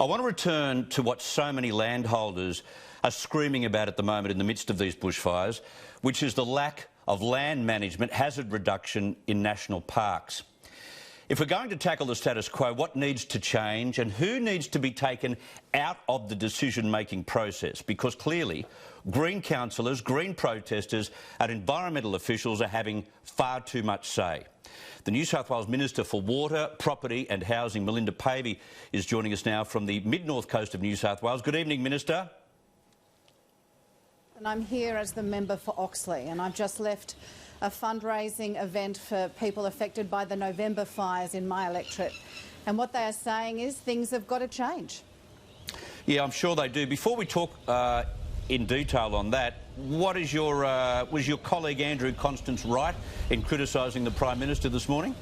I want to return to what so many landholders are screaming about at the moment in the midst of these bushfires, which is the lack of land management, hazard reduction in national parks. If we're going to tackle the status quo, what needs to change and who needs to be taken out of the decision-making process? Because clearly, Green councillors, Green protesters and environmental officials are having far too much say. The New South Wales Minister for Water, Property and Housing, Melinda Pavey, is joining us now from the mid-north coast of New South Wales. Good evening, Minister. And I'm here as the member for Oxley, and I've just left a fundraising event for people affected by the November fires in my electorate. And what they are saying is things have got to change. Yeah, I'm sure they do. Before we talk in detail on that, what is your was your colleague Andrew Constance right in criticising the Prime Minister this morning?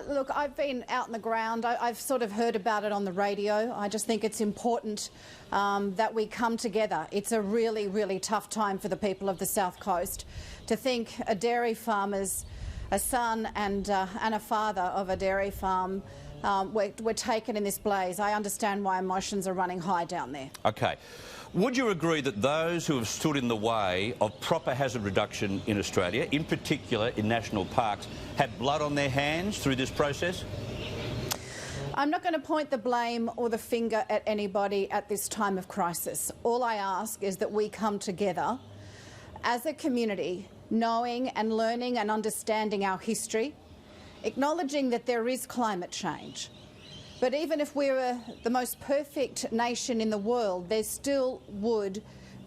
Look, I've been out on the ground. I've sort of heard about it on the radio. I just think it's important that we come together. It's a really, really tough time for the people of the South Coast. To think a dairy farmer's a son and a father of a dairy farm were taken in this blaze. I understand why emotions are running high down there. OK. Would you agree that those who have stood in the way of proper hazard reduction in Australia, in particular in national parks, have blood on their hands through this process? I'm not going to point the blame or the finger at anybody at this time of crisis. All I ask is that we come together as a community, knowing and learning and understanding our history, acknowledging that there is climate change. But even if we were the most perfect nation in the world, there still would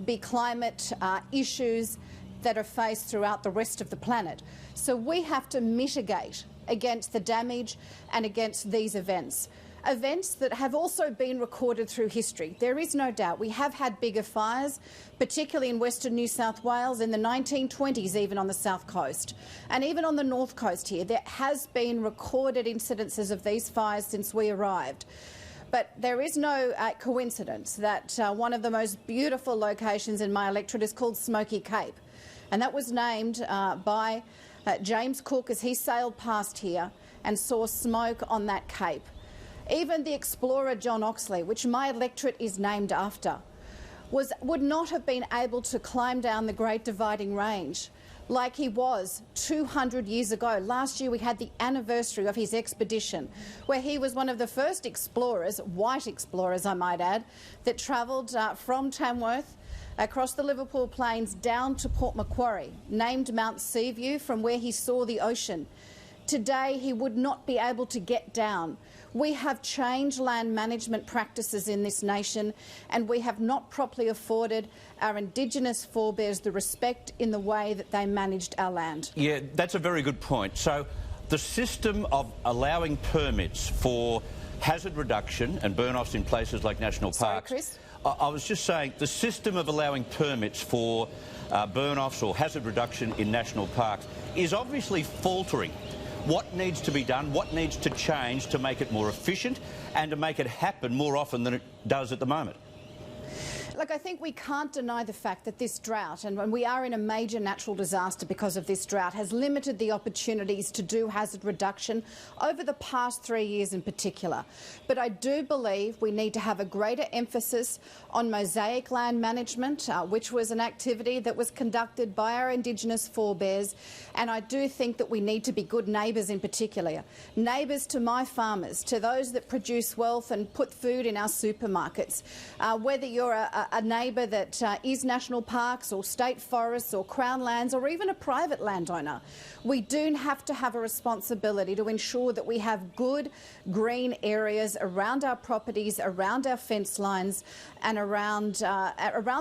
be climate issues that are faced throughout the rest of the planet. So we have to mitigate against the damage and against these events. Events that have also been recorded through history. There is no doubt we have had bigger fires, particularly in Western New South Wales in the 1920s, even on the South Coast. And even on the North Coast here, there has been recorded incidences of these fires since we arrived. But there is no coincidence that one of the most beautiful locations in my electorate is called Smoky Cape. And that was named by James Cook as he sailed past here and saw smoke on that cape. Even the explorer John Oxley, which my electorate is named after, would not have been able to climb down the Great Dividing Range like he was 200 years ago. Last year we had the anniversary of his expedition, where he was one of the first explorers, white explorers I might add, that travelled from Tamworth across the Liverpool Plains down to Port Macquarie, named Mount Seaview, from where he saw the ocean. Today he would not be able to get down. We have changed land management practices in this nation, and we have not properly afforded our Indigenous forebears the respect in the way that they managed our land. Yeah, that's a very good point. So the system of allowing permits for hazard reduction and burn-offs in places like national parks... Sorry, Chris? I was just saying the system of allowing permits for burn-offs or hazard reduction in national parks is obviously faltering. What needs to be done, what needs to change to make it more efficient and to make it happen more often than it does at the moment? Look, I think we can't deny the fact that this drought, and when we are in a major natural disaster because of this drought, has limited the opportunities to do hazard reduction over the past 3 years in particular. But I do believe we need to have a greater emphasis on mosaic land management, which was an activity that was conducted by our Indigenous forebears. And I do think that we need to be good neighbours in particular. Neighbours to my farmers, to those that produce wealth and put food in our supermarkets. Whether you're a neighbour that is national parks or state forests or crown lands or even a private landowner, we do have to have a responsibility to ensure that we have good green areas around our properties, around our fence lines and around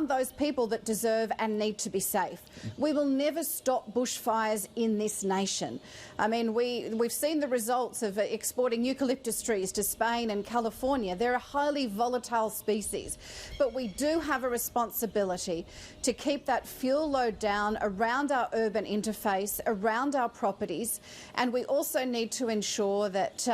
those people that deserve and need to be safe. We will never stop bushfires in this nation. I mean, we've seen the results of exporting eucalyptus trees to Spain and California. They're a highly volatile species, but we do do have a responsibility to keep that fuel load down around our urban interface, around our properties, and we also need to ensure that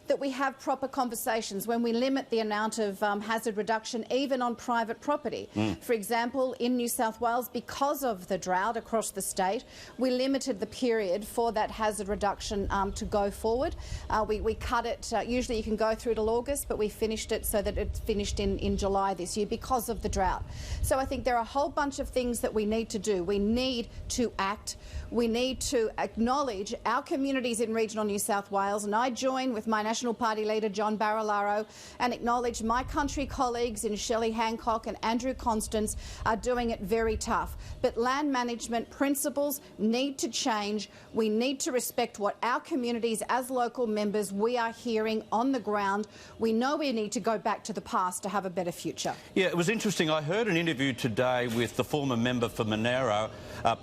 that we have proper conversations when we limit the amount of hazard reduction even on private property. For example, in New South Wales, because of the drought across the state, we limited the period for that hazard reduction to go forward. We cut it, usually you can go through till August, but we finished it so that it's finished in July this year because of the drought. So I think there are a whole bunch of things that we need to do. We need to act. We need to acknowledge our communities in regional New South Wales, and I join with my National Party leader John Barilaro and acknowledge my country colleagues in Shelley Hancock and Andrew Constance are doing it very tough. But land management principles need to change. We need to respect what our communities as local members we are hearing on the ground. We know we need to go back to the past to have a better future. Yeah, it was interesting. I heard an interview today with the former member for Monaro,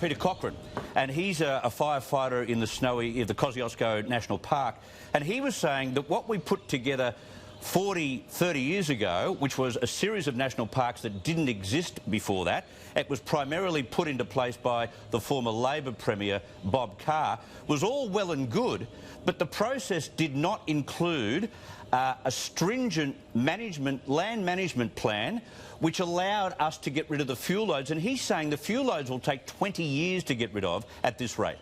Peter Cochrane, and he's a firefighter in the Kosciuszko National Park, and he was saying that what we put together 30 years ago, which was a series of national parks that didn't exist before that, it was primarily put into place by the former Labor Premier Bob Carr, was all well and good, but the process did not include a stringent land management plan which allowed us to get rid of the fuel loads. And he's saying the fuel loads will take 20 years to get rid of at this rate.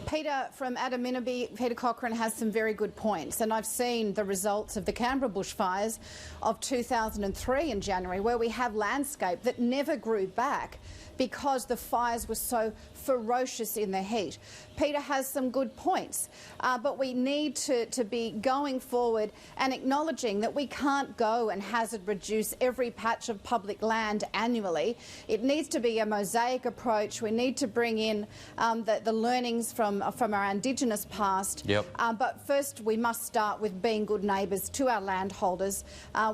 Peter from Adaminaby, Peter Cochrane has some very good points, and I've seen the results of the Canberra bushfires of 2003 in January, where we have landscape that never grew back because the fires were so ferocious in the heat. Peter has some good points, but we need to be going forward and acknowledging that we can't go and hazard reduce every patch of public land annually. It needs to be a mosaic approach. We need to bring in the learnings from our Indigenous past. Yep. But first we must start with being good neighbours to our landholders.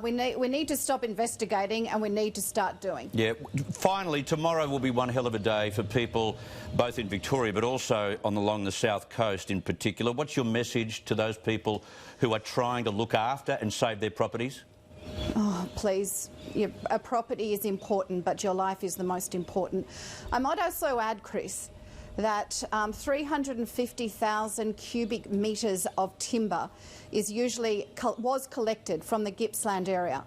We need to stop investigating and we need to start doing. Yeah. Finally, tomorrow will be one hell of a day for people both in Victoria but also along the south coast in particular. What's your message to those people who are trying to look after and save their properties? Oh, please. A property is important, but your life is the most important. I might also add, Chris, that 350,000 cubic metres of timber was collected from the Gippsland area.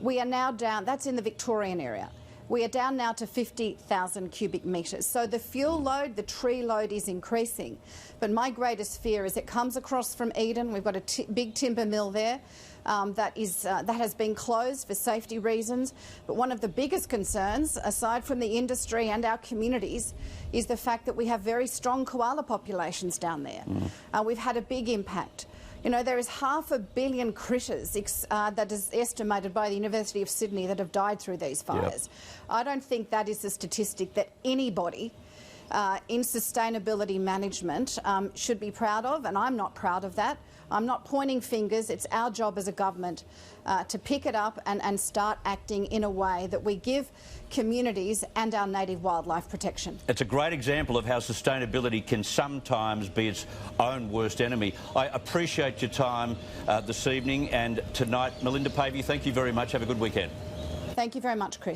We are now down, that's in the Victorian area. We are down now to 50,000 cubic metres. So the fuel load, the tree load is increasing. But my greatest fear is it comes across from Eden. We've got a big timber mill there that has been closed for safety reasons. But one of the biggest concerns, aside from the industry and our communities, is the fact that we have very strong koala populations down there. We've had a big impact. You know, there is 500 million critters that is estimated by the University of Sydney that have died through these fires. Yep. I don't think that is a statistic that anybody in sustainability management should be proud of, and I'm not proud of that. I'm not pointing fingers. It's our job as a government to pick it up and start acting in a way that we give communities and our native wildlife protection. It's a great example of how sustainability can sometimes be its own worst enemy. I appreciate your time this evening and tonight. Melinda Pavey, thank you very much. Have a good weekend. Thank you very much, Chris.